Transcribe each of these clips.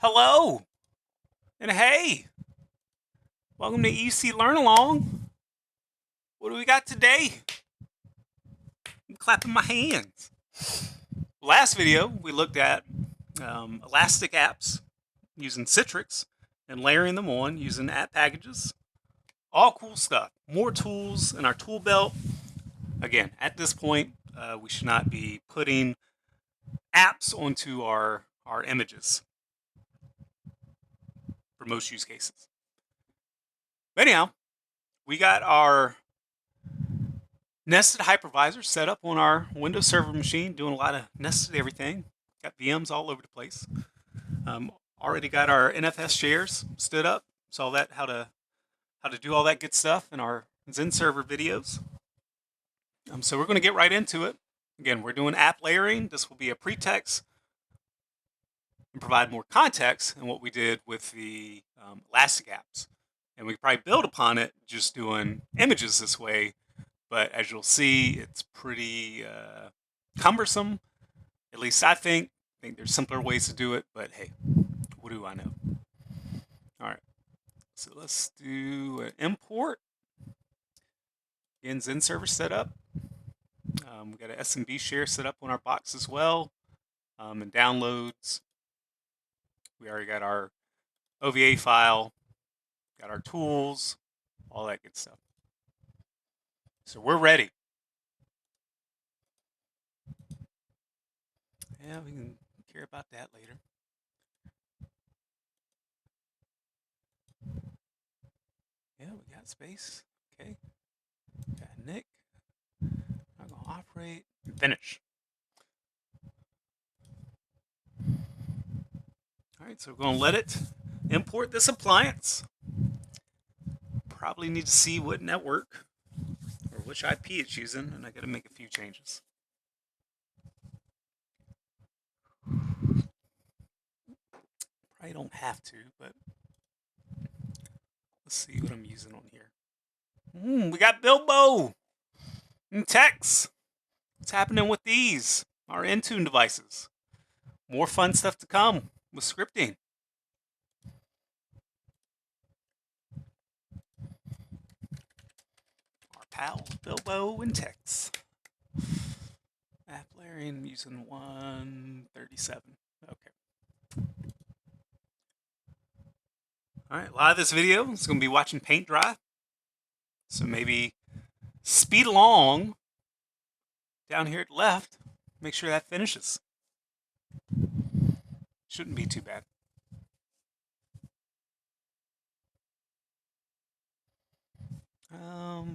Hello and hey, welcome to EC Learn Along. What do we got today? I'm clapping my hands. Last video we looked at Elastic apps using Citrix and layering them on using app packages. All cool stuff. More tools in our tool belt. Again, at this point, we should not be putting apps onto our images for most use cases. But anyhow, we got our nested hypervisor set up on our Windows Server machine, doing a lot of nested everything. Got VMs all over the place. Already got our NFS shares stood up. Saw that how to do all that good stuff in our Zen Server videos. So we're going to get right into it. Again, we're doing app layering. This will be a pretext and provide more context in what we did with the Elastic apps. And we probably build upon it just doing images this way. But as you'll see, it's pretty cumbersome. At least I think there's simpler ways to do it. But hey, what do I know? All right. So let's do an import. Again, Zen server set up. We got an SMB share set up on our box as well. And downloads. We already got our OVA file, got our tools, all that good stuff. So we're ready. Yeah, we can care about that later. Yeah, we got space. Okay. Got Nick. I'm going to operate and finish. All right, so we're going to let it import this appliance. Probably need to see what network or which IP it's using, and I got to make a few changes. Probably don't have to, but let's see what I'm using on here. We got Bilbo and Tex. What's happening with these? Our Intune devices. More fun stuff to come with scripting. Our pals Bilbo and Tex. App layering using 137. Okay. All right, a lot of this video is going to be watching paint dry. So maybe speed along down here at the left. Make sure that finishes. Shouldn't be too bad.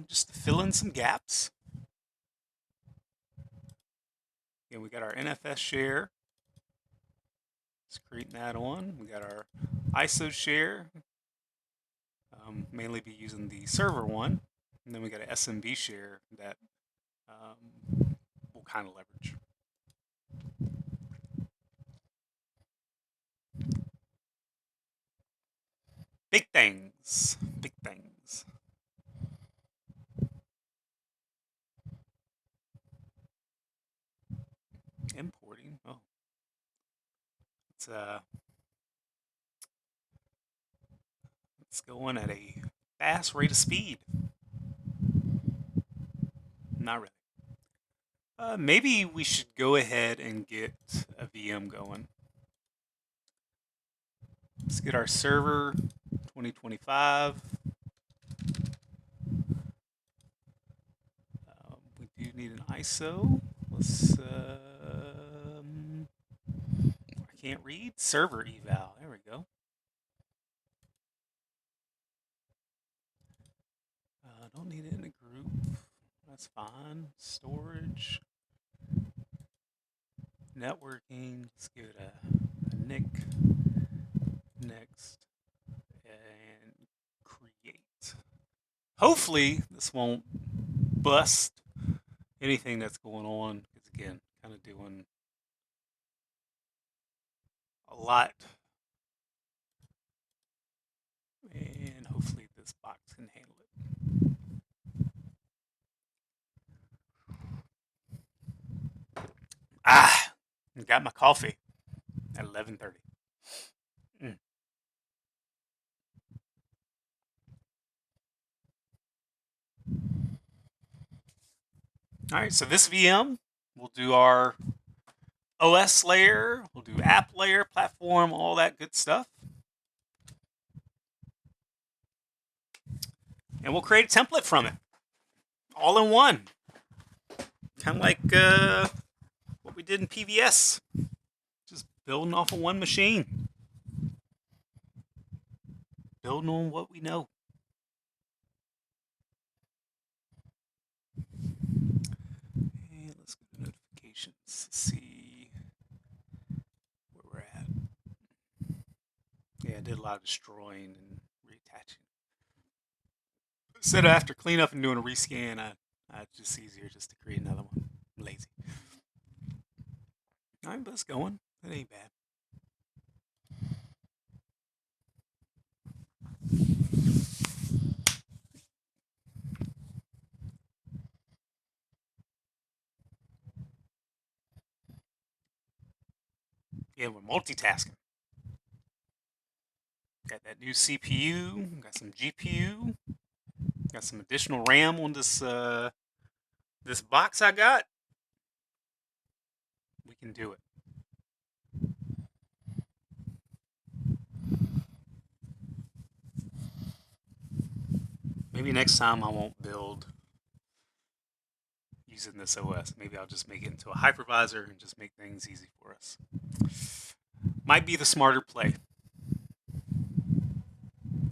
Just to fill in some gaps. Again, we got our NFS share. Let's create that on. We got our ISO share. Mainly be using the server one. And then we got an SMB share that we'll kind of leverage. Big things. Big things. Importing. Oh. It's going at a fast rate of speed. Not really. Maybe we should go ahead and get a VM going. Let's get our server 2025. We do need an ISO. Let's. I can't read. Server eval. There we go. Don't need it in a group. That's fine. Storage. Networking. Let's give it a NIC. Next. And create. Hopefully this won't bust anything that's going on. Because again, kind of doing a lot. And hopefully this box can handle it. Got my coffee at 11:30. Mm. All right, so this VM, we'll do our OS layer, we'll do app layer, platform, all that good stuff. And we'll create a template from it, all in one. Kind of like what we did in PVS, just building off of one machine, building on what we know. And let's go to notifications to see where we're at. Yeah, I did a lot of destroying and reattaching. Instead of after cleanup and doing a rescan, it's just easier just to create another one. I'm lazy. All right, but it's going. It ain't bad. Yeah, we're multitasking. Got that new CPU, got some GPU, got some additional RAM on this box I got. We can do it. Maybe next time I won't build using this OS. Maybe I'll just make it into a hypervisor and just make things easy for us. Might be the smarter play.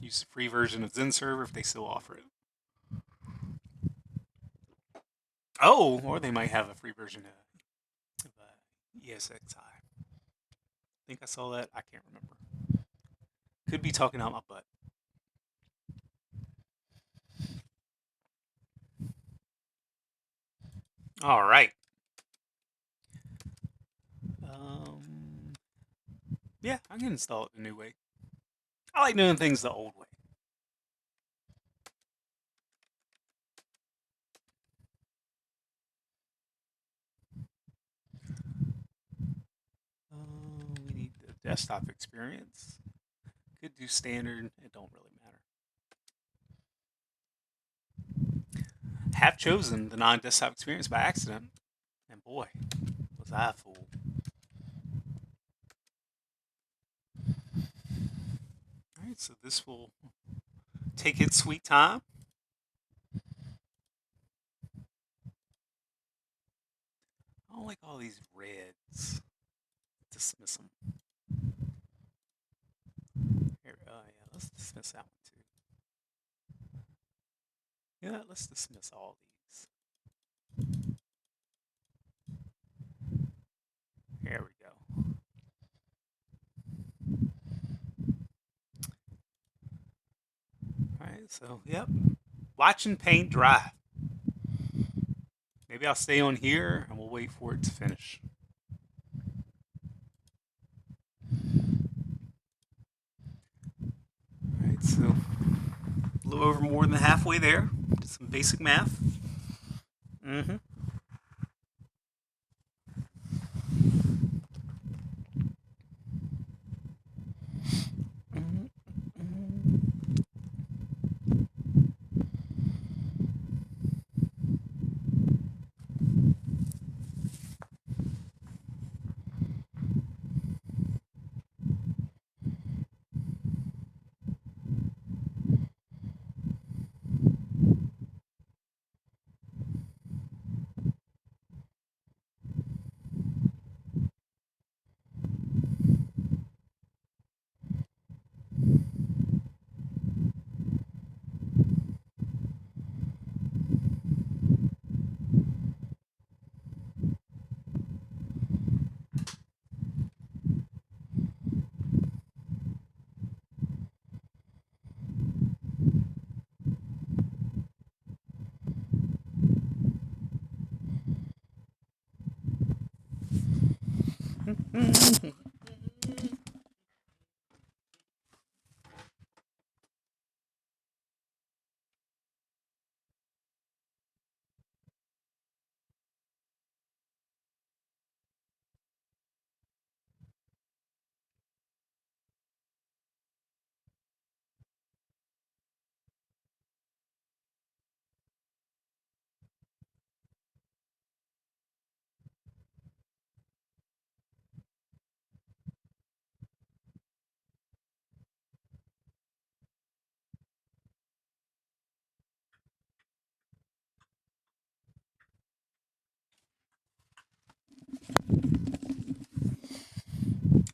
Use the free version of Zen Server if they still offer it. Oh, or they might have a free version of ESXi. I think I saw that. I can't remember. Could be talking out my butt. All right. Um, yeah, I can install it the new way. I like doing things the old way. We need the desktop experience. Could do standard. It don't really matter. Have chosen the non-desktop experience by accident, and boy, was I a fool. All right, so this will take its sweet time. I don't like all these reds. Dismiss them. Here, yeah, let's dismiss that one too. Yeah, let's dismiss all these. There we go. All right, so yep, watching paint dry. Maybe I'll stay on here and we'll wait for it to finish. All right, so a little over more than halfway there. Did some basic math. Mm-hmm.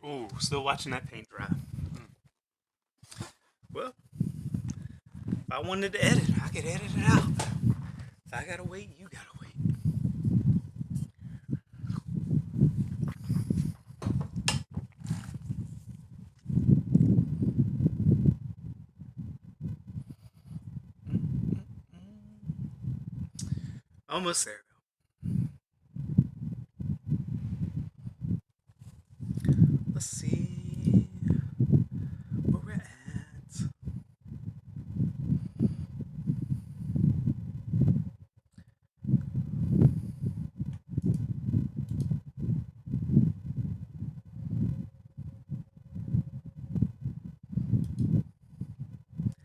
Ooh, still watching that paint dry. Well, if I wanted to edit, I could edit it out. If I gotta wait, you gotta wait. Almost there, though. Let's see where we're at.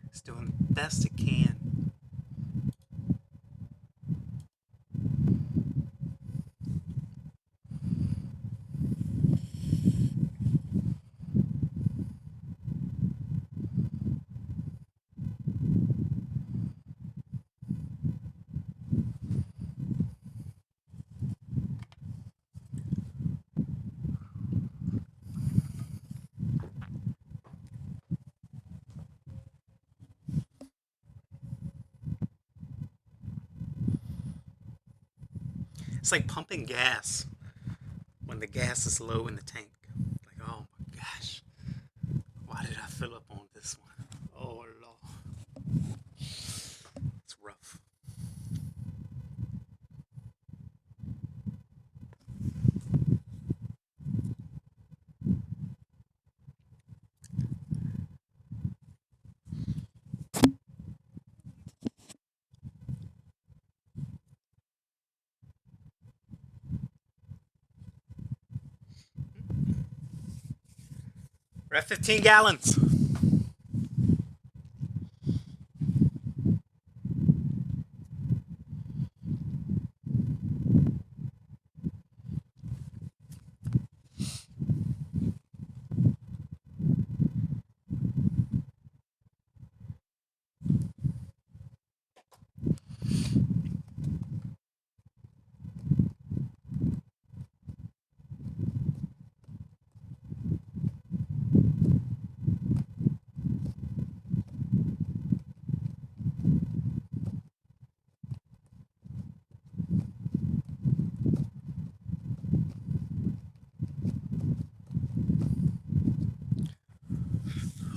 It's doing the best it can. It's like pumping gas when the gas is low in the tank. Like, oh my gosh, why did I fill up on this one? Oh Lord, it's rough. We're at 15 gallons.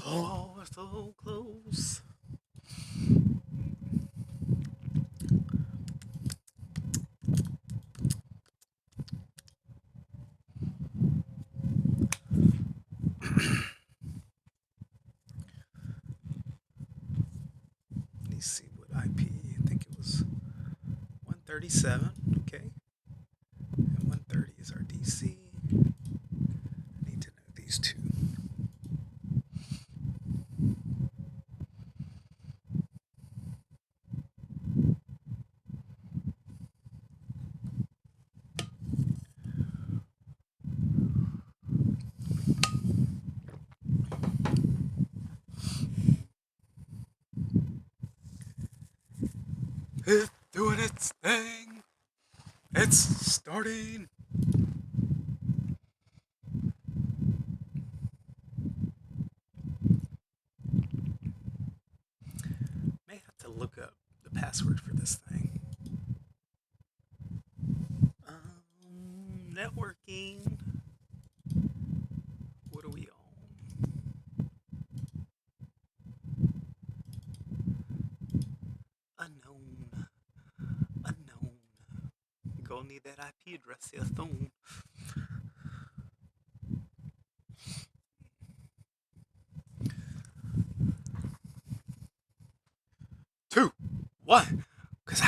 Oh, we're so close. Let me see what IP. I think it was 137. Okay. And 130 is our DC. I need to know these two. It's doing its thing. It's starting. May have to look up the password for this thing. Networking. What are we on? Unknown. Unknown. You're gonna need that IP address here soon. Two, one, cause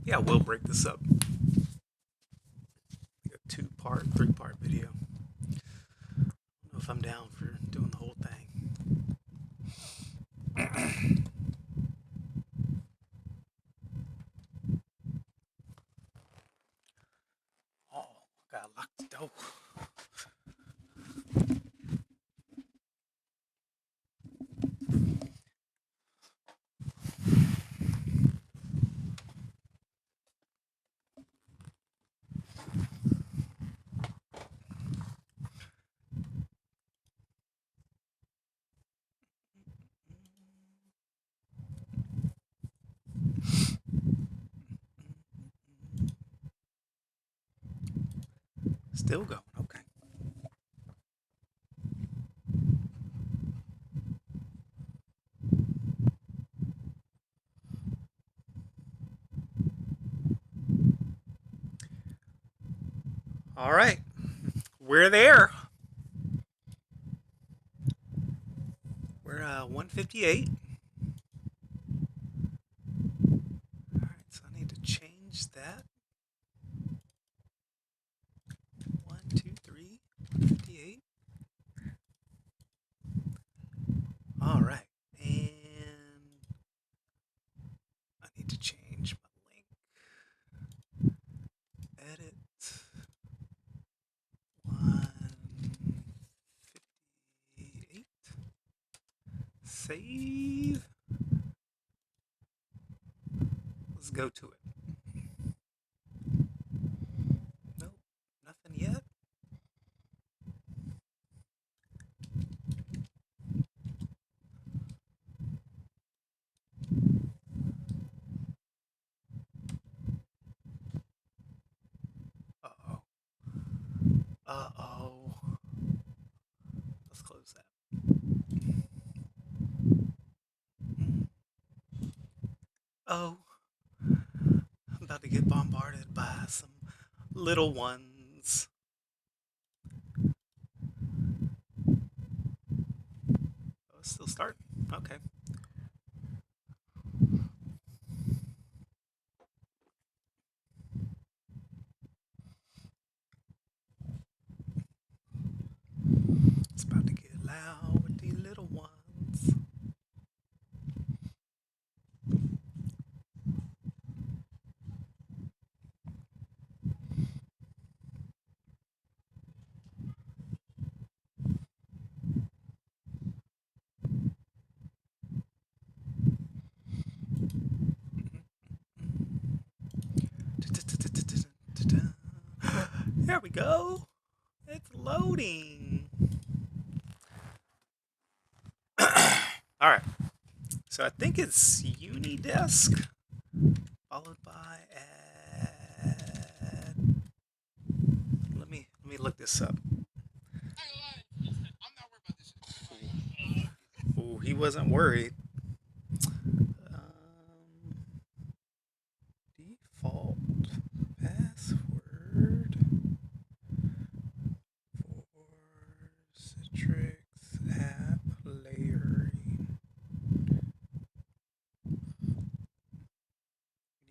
yeah, we'll break this up. Like a 2-part, 3-part video. I don't know if I'm down for doing the whole thing. Oh, gotta lock the door. Still going. Okay. All right. We're there. We're 158. All right, so I need to change that. 1, 2, 3, 158. All right. And I need to change my link. Edit. 158. Save. Let's go to it. Nope, nothing yet. Uh-oh. Uh-oh. Let's close that. Oh, I'm about to get bombarded by some little ones. Oh, it's still starting. Okay. It's about to get loud with these little ones. There we go. It's loading. All right. So I think it's Unidesk followed by add. Let me look this up. Oh, he wasn't worried. Default password for Citrix app layering.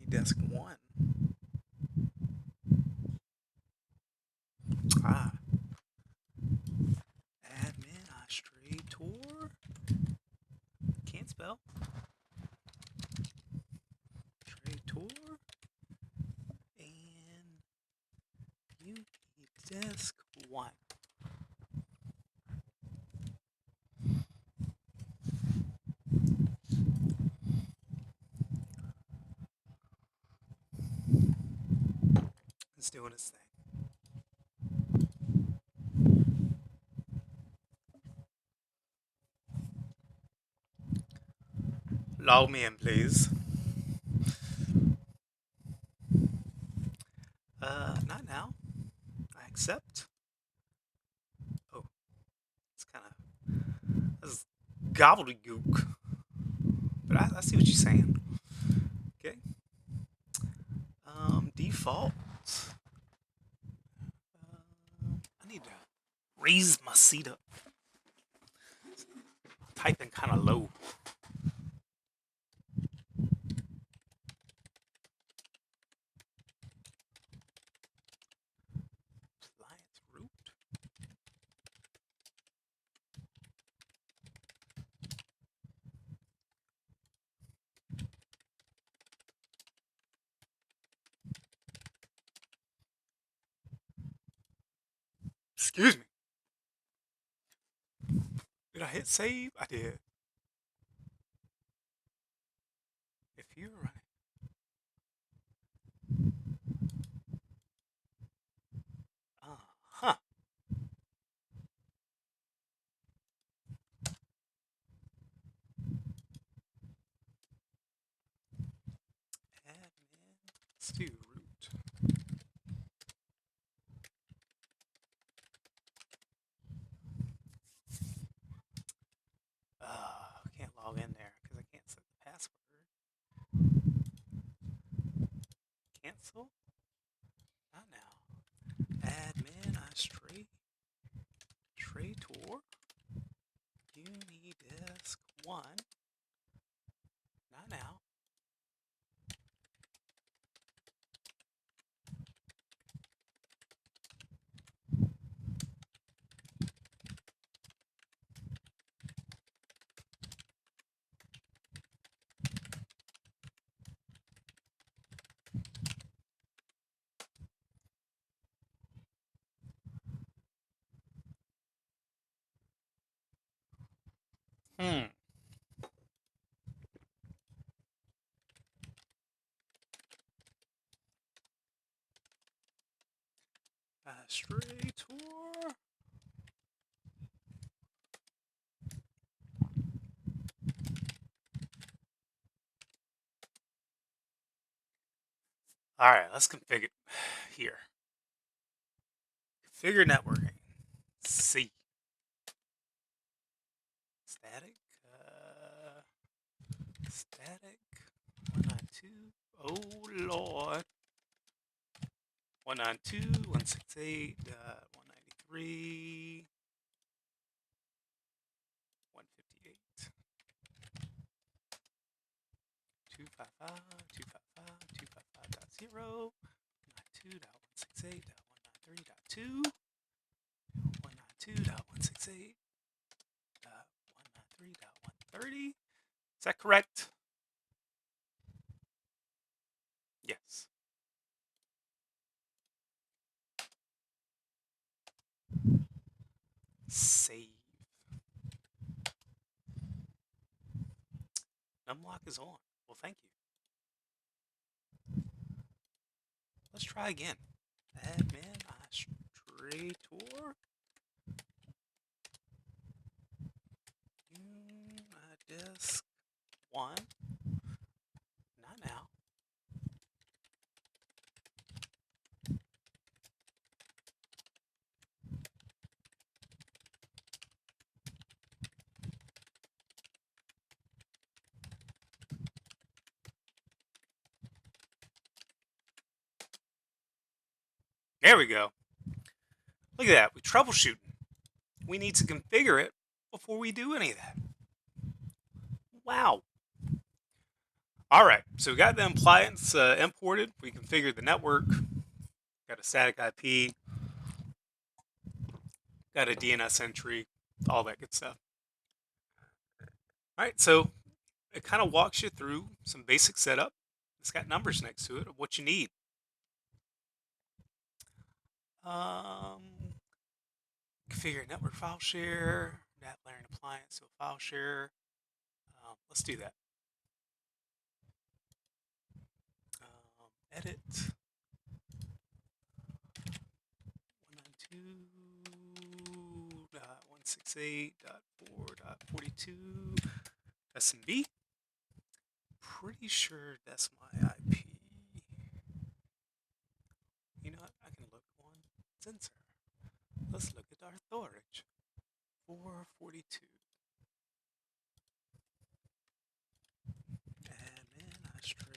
Unidesk 1. Ah. Administrator. Can't spell. Administrator. And Unidesk 1. It's doing its thing. Log me in, please. Not now. I accept. Oh, it's kind of this gobbledygook. But I see what you're saying. Okay. Default. I need to raise my seat up. Typing kind of low. Appliance root. Excuse me. Did I hit save? I did. If you're running. Huh. Admin. Let's do root. console. Not now. Admin Illustrator. Unidisk 1. Not now. Hmm. Illustrator. All right, let's configure here. Configure networking. C. Static. Static. 192. Oh Lord. 192.168.193. 158. 255.255.0. 192.168.193.2. 192.168.193.130. Is that correct? Yes. Save. Numlock is on. Well, thank you. Let's try again. Admin Illustrator. Disk 1. Not now. There we go. Look at that. We're troubleshooting. We need to configure it before we do any of that. Wow. All right. So we got the appliance imported. We configured the network. Got a static IP. Got a DNS entry. All that good stuff. All right. So it kind of walks you through some basic setup. It's got numbers next to it of what you need. Configure network file share, NAT layering appliance to a file share. Let's do that. Edit 192.168.4.42 SMB. Pretty sure that's my IP. You know what? I can look one sensor. Let's look at our storage. 442. Admin Illustrator.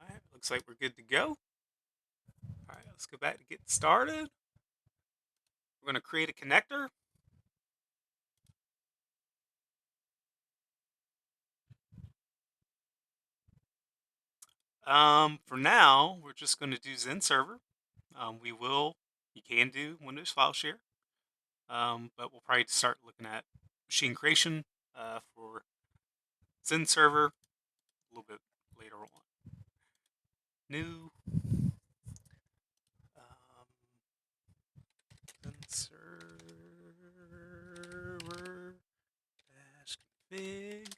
All right, looks like we're good to go. All right, let's go back to get started. We're going to create a connector. For now, we're just going to do Zen Server. You can do Windows File Share, but we'll probably start looking at machine creation for Zen Server a little bit later on. New Zen Server -config.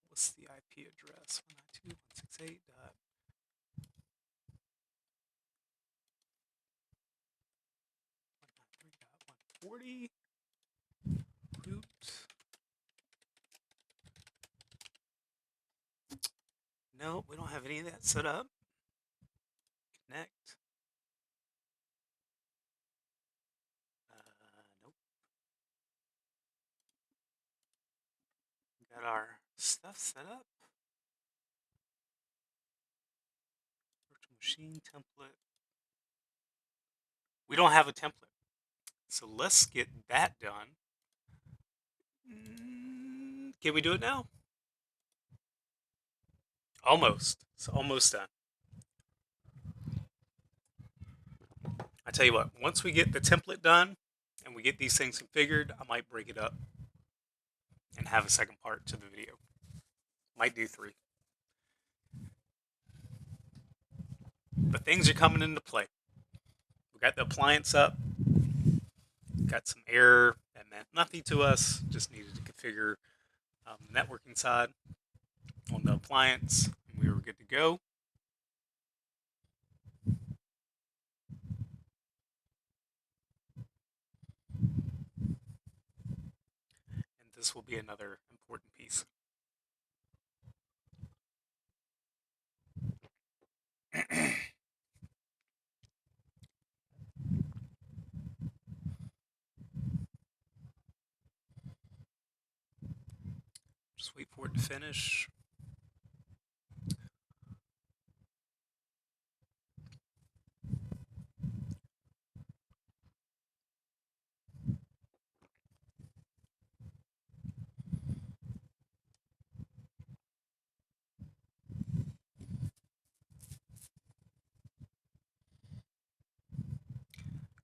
What's the IP address? 192.168.193.140. Root. No, we don't have any of that set up. Connect. Nope. Got our stuff set up. Virtual machine template. We don't have a template. So let's get that done. Can we do it now? Almost. It's almost done. I tell you what, once we get the template done and we get these things configured, I might break it up and have a second part to the video. Might do 3. But things are coming into play. We got the appliance up. Got some error that meant nothing to us. Just needed to configure the networking side on the appliance, and we were good to go. And this will be another important piece. Just wait for it to finish.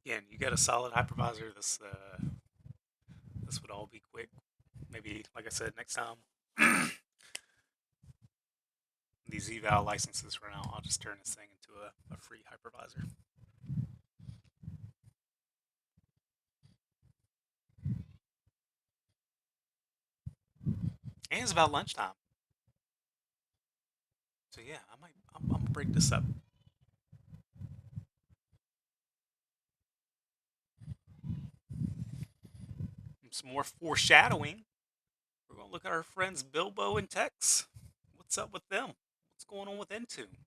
Again, you got a solid hypervisor. This would all be quick. Maybe, like I said, next time these eval licenses run out, I'll just turn this thing into a free hypervisor. And it's about lunchtime. So yeah, I'm gonna break this up. Some more foreshadowing. We're gonna look at our friends Bilbo and Tex. What's up with them? What's going on with Intune?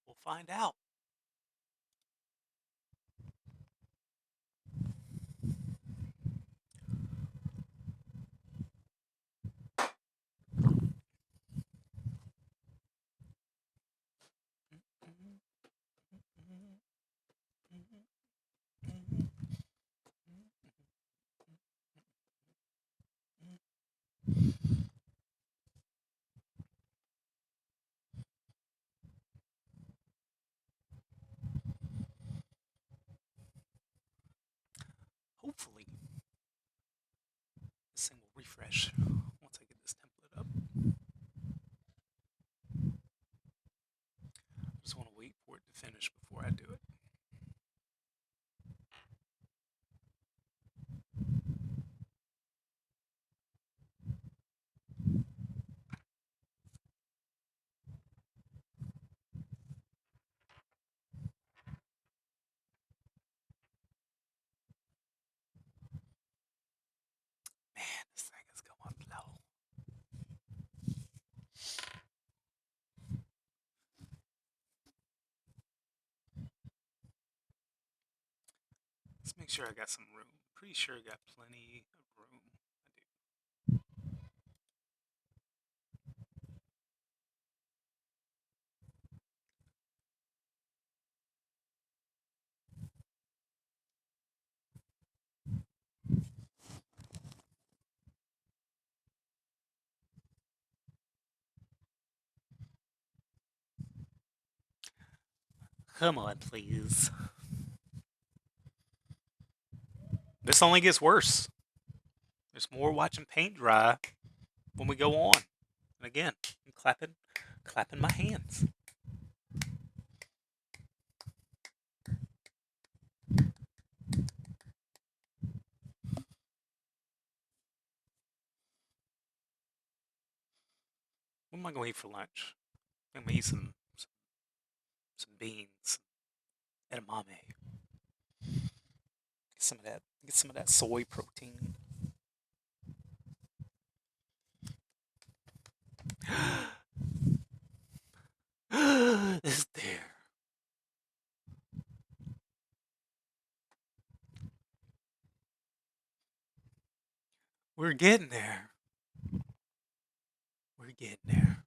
We'll find out. Hopefully, this thing will refresh once I get this template up. I just want to wait for it to finish before I do it. Man, this thing is going slow. Let's make sure I got some room. Pretty sure I got plenty of room. I do. Come on, please. This only gets worse. There's more watching paint dry when we go on. And again, I'm clapping my hands. What am I going to eat for lunch? I'm going to eat some beans, edamame. Get some of that soy protein. It's there. We're getting there. Get in there.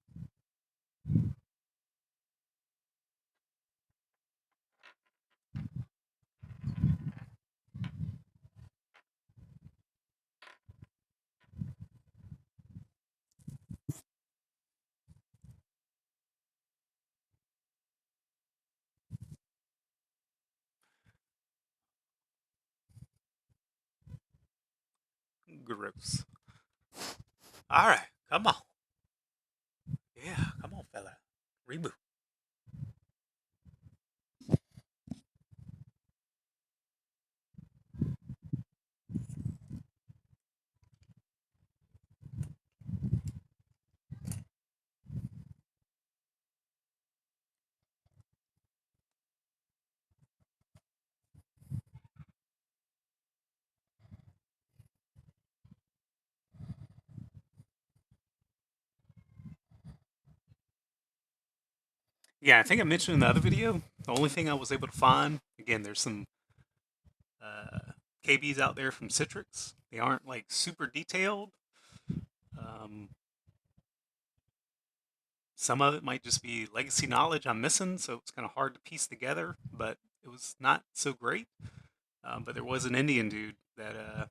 Gross. All right, come on. Yeah, come on, fella. Reboot. Yeah, I think I mentioned in the other video, the only thing I was able to find, again, there's some KBs out there from Citrix. They aren't like super detailed. Um, some of it might just be legacy knowledge I'm missing, so it's kind of hard to piece together, but it was not so great. But there was an Indian dude that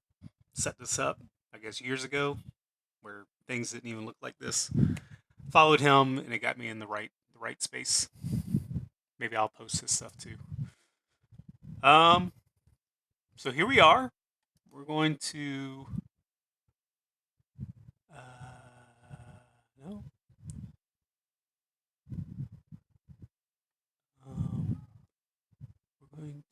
set this up, I guess, years ago, where things didn't even look like this. Followed him, and it got me in the right space. Maybe I'll post this stuff too. Um, so here we are. We're going to no. Um, we're going to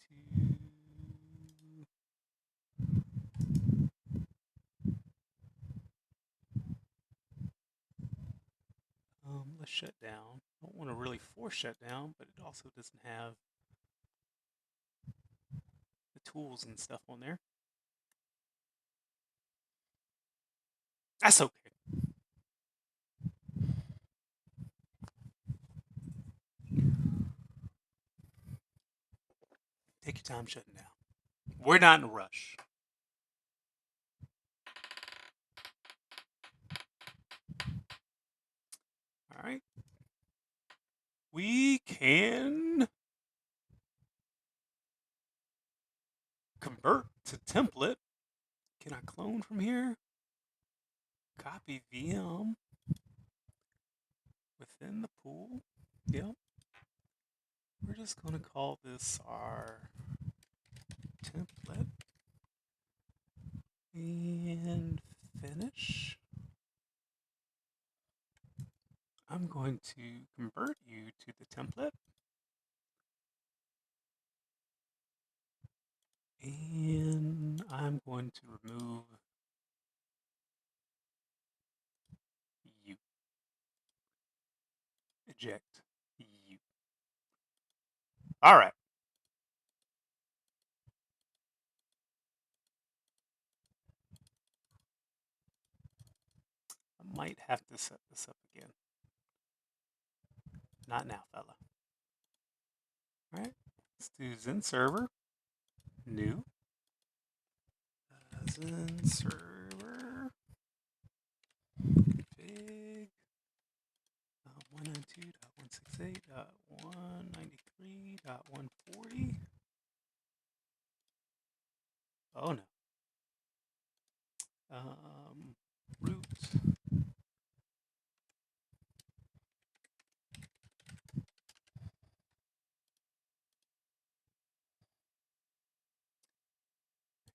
let's shut down. I don't want to really force shut down, but it also doesn't have the tools and stuff on there. That's okay. Take your time shutting down. We're not in a rush. All right. We can convert to template. Can I clone from here? Copy VM within the pool. Yep. We're just going to call this our template and finish. I'm going to convert you to the template. And I'm going to remove you. Eject you. All right. I might have to set this up again. Not now, fella. All right. Let's do Zen server. New. Zen server. Config. 192.168.193.140. Oh no. Root.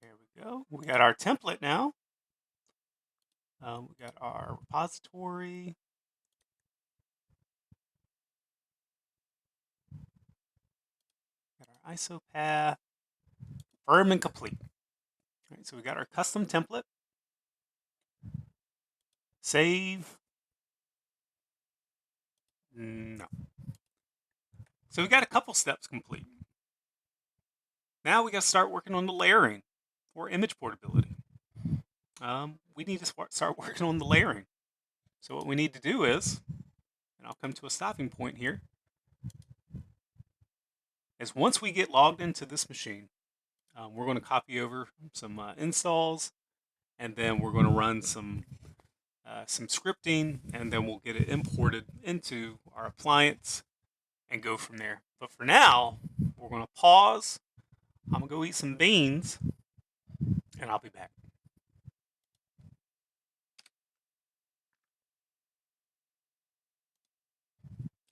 There we go. We got our template now. We got our repository. Got our ISO path. Firm and complete. All right, so we got our custom template. Save. No. So we got a couple steps complete. Now we got to start working on the layering for image portability. We need to start working on the layering. So what we need to do is, and I'll come to a stopping point here, is once we get logged into this machine, we're going to copy over some installs, and then we're going to run some some scripting, and then we'll get it imported into our appliance and go from there. But for now, we're going to pause. I'm going to go eat some beans, and I'll be back.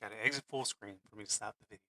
Got to exit full screen for me to stop the video.